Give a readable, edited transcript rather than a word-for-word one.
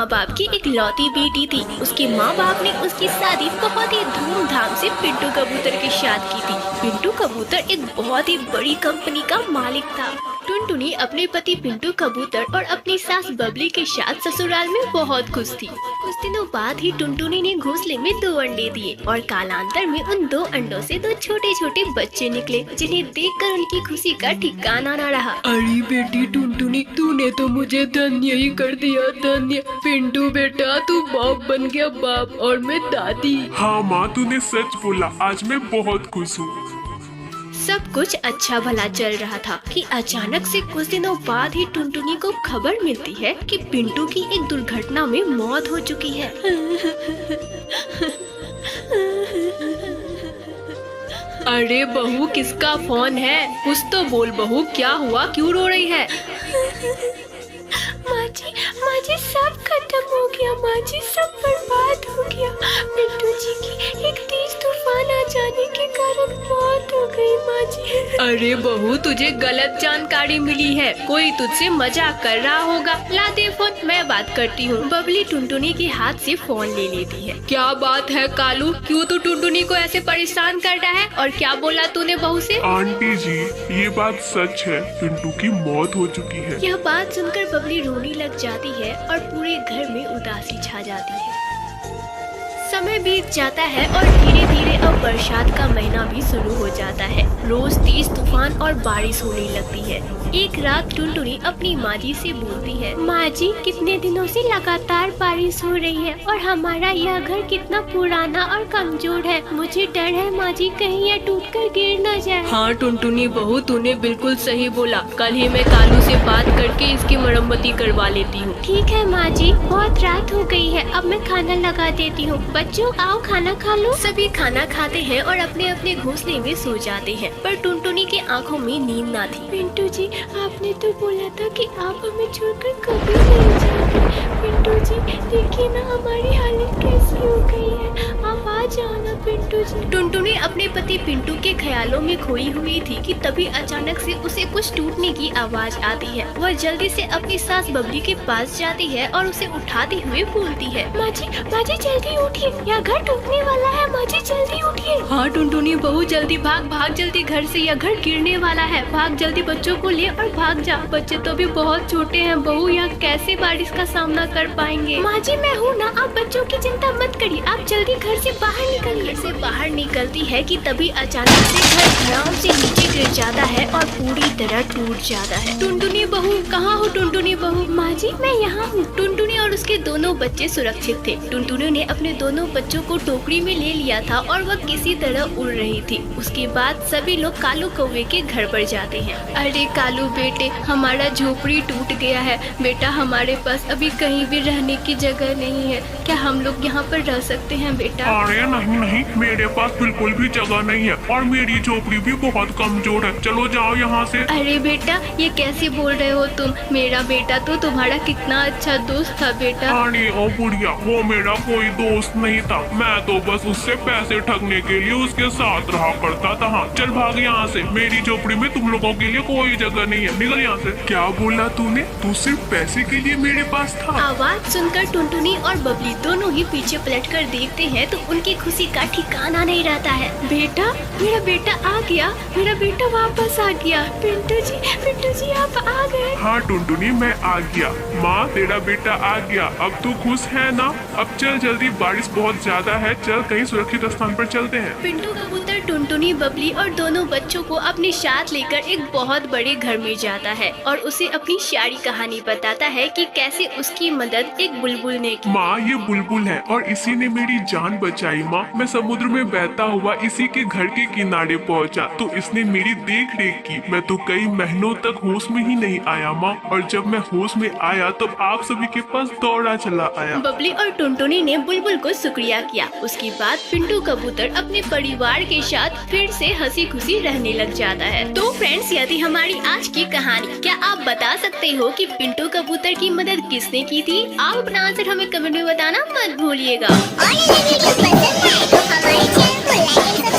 माँ बाप की एक लौती बेटी थी। उसके माँ बाप ने उसकी शादी बहुत ही धूमधाम से पिंटू कबूतर के साथ की थी। पिंटू कबूतर एक बहुत ही बड़ी कंपनी का मालिक था। टुनटुनी अपने पति पिंटू कबूतर और अपनी सास बबली के साथ ससुराल में बहुत खुश थी। कुछ दिनों बाद ही टुनटुनी ने घोंसले में 2 अंडे दिए और कालांतर में उन 2 अंडों से 2 छोटे छोटे बच्चे निकले, जिन्हें देखकर उनकी खुशी का ठिकाना न रहा। अरे बेटी टुनटुनी, तूने तो मुझे धन्य ही कर दिया, धन्य। पिंटू बेटा, तू बाप बन गया, बाप, और मैं दादी। हाँ माँ, तूने सच बोला। आज मैं बहुत खुश हूँ। सब कुछ अच्छा भला चल रहा था कि अचानक से कुछ दिनों बाद ही टुनटुनी को खबर मिलती है कि पिंटू की एक दुर्घटना में मौत हो चुकी है। अरे बहू, किसका फोन है? कुछ तो बोल बहू, क्या हुआ, क्यों रो रही है? माँ जी सब खत्म हो गया, माँ जी सब बर्बाद हो गया। पिंटू जी की एक तेज तूफान आ जाने के कारण मौत हो गई, माँ जी। अरे बहू, तुझे गलत जानकारी मिली है, कोई तुझसे मजाक कर रहा होगा। ला दे फोन, मैं बात करती हूँ। बबली टुनटुनी के हाथ से फोन ले लेती है। क्या बात है कालू, क्यों तू टुनटुनी को ऐसे परेशान कर रहा है? और क्या बोला तूने बहू से? आंटी जी, ये बात सच है, पिंटू की मौत हो चुकी है। यह बात सुनकर बबली रोने लग जाती है और पूरे घर में उदासी छा जाती है। समय बीत जाता है और धीरे धीरे अब बरसात का महीना भी शुरू हो जाता है। रोज तेज तूफान और बारिश होने लगती है। एक रात टुनटुनी अपनी माँ जी से बोलती है, माँ जी कितने दिनों से लगातार बारिश हो रही है और हमारा यह घर कितना पुराना और कमजोर है। मुझे डर है माँ जी, कहीं यह टूटकर गिर न जाए। हाँ टुनटुनी बहू, तूने बिल्कुल सही बोला। कल ही मैं कालू से बात करके इसकी मरम्मती करवा लेती हूँ। ठीक है माँ जी, बहुत रात हो गई है, अब मैं खाना लगा देती हूँ। बच्चों आओ खाना खा लो। सभी खाना खाते हैं और अपने अपने घोंसले में सो जाते हैं, पर टुनटुनी की आंखों में नींद न थी। पिंटू जी, आपने तो बोला था कि आप हमें छोड़कर कभी नहीं जाओगे। पिंटू जी, देखिए ना हमारी हालत कैसी हो गई है, आप आ जाओ ना पिंटू जी। टुनटुनी अपने पति पिंटू के ख्यालों में खोई हुई थी कि तभी अचानक से उसे कुछ टूटने की आवाज आती है। वह जल्दी से अपनी सास बबली के पास जाती है और उसे उठाते हुए बोलती है, माँ जी जल्दी उठिए, यह घर टूटने वाला है, माँ जी जल्दी उठिए। हाँ टुनटुनी बहू, जल्दी भाग, भाग जल्दी घर से, यह घर गिरने वाला है। भाग जल्दी, बच्चों को ले और भाग जा। बच्चे तो अभी बहुत छोटे हैं बहू, यह कैसे बारिश का सामना कर पाएंगे? माँ जी मैं हूँ ना, आप बच्चों की चिंता मत करिए, आप जल्दी घर से बाहर निकलिए। घर से बाहर निकलती है कि तभी अचानक से घर धड़ाम से नीचे गिर जाता है और पूरी तरह टूट जाता है। टुनटुनी बहू, कहाँ हो टुनटुनी बहू? माँ जी मैं यहाँ हूँ। टुनटुनी और उसके दोनों बच्चे सुरक्षित थे। टुनटुनी ने अपने दोनों बच्चों को टोकरी में ले लिया था और वह किसी तरह उड़ रही थी। उसके बाद सभी लोग कालू कौवे के घर पर जाते हैं। अरे कालू बेटे, हमारा झोपड़ी टूट गया है बेटा, हमारे पास अभी कहीं भी रहने की जगह नहीं है, क्या हम लोग यहाँ पर रह सकते हैं बेटा? अरे नहीं, मेरे पास बिल्कुल भी जगह नहीं है और मेरी झोपड़ी भी बहुत कमजोर है। चलो जाओ यहाँ से। अरे बेटा, ये कैसे बोल रहे हो तुम? मेरा बेटा तो तुम्हारा कितना अच्छा दोस्त था बेटा। अरे ओ बुढ़िया, वो मेरा कोई दोस्त नहीं था, मैं तो बस उससे पैसे ठगने के लिए उसके साथ रहा करता था। हाँ, चल भाग यहाँ से, मेरी झोपड़ी में तुम लोगों के लिए कोई जगह नहीं है, निकल यहाँ से। क्या बोला तूने? तू सिर्फ पैसे के लिए मेरे पास था? आवाज सुनकर टुनटुनी और बबली दोनों ही पीछे पलटकर देखते हैं तो उनकी खुशी का ठिकाना नहीं रहता है। बेटा, मेरा बेटा आ गया, मेरा बेटा वापस आ गया। पिंटू जी आप आ गए। हाँ टुनटुनी, मैं आ गया। माँ, तेरा बेटा आ गया, अब तू खुश है ना? अब चल जल्दी, बारिश बहुत ज्यादा है, चल कहीं सुरक्षित स्थान पर चलते हैं। पिंटू कबूतर टुनटुनी बबली और दोनों बच्चों को अपने साथ लेकर एक बहुत बड़े घर में जाता है और उसे अपनी सारी कहानी बताता है कि कैसे उसकी मदद एक बुलबुल ने की। माँ, ये बुलबुल है और इसी ने मेरी जान बचाई। माँ, मैं समुद्र में बहता हुआ इसी के घर के किनारे पहुँचा तो इसने मेरी देख रेख की। मैं तो कई महीनों तक होश में ही नहीं आया माँ, और जब मैं होश में आया तब आप सभी के पास दौड़ा चला आया। बबली और टुनटुनी ने बुलबुल को शुक्रिया किया। उसके बाद पिंटू कबूतर अपने परिवार के साथ फिर से हंसी खुशी रहने लग जाता है। तो फ्रेंड्स, यदि हमारी आज की कहानी, क्या आप बता सकते हो कि पिंटू कबूतर की मदद किसने की थी? आप अपना आंसर हमें कमेंट में बताना मत भूलिएगा। और यदि वीडियो पसंद आए तो हमारे चैनल को लाइक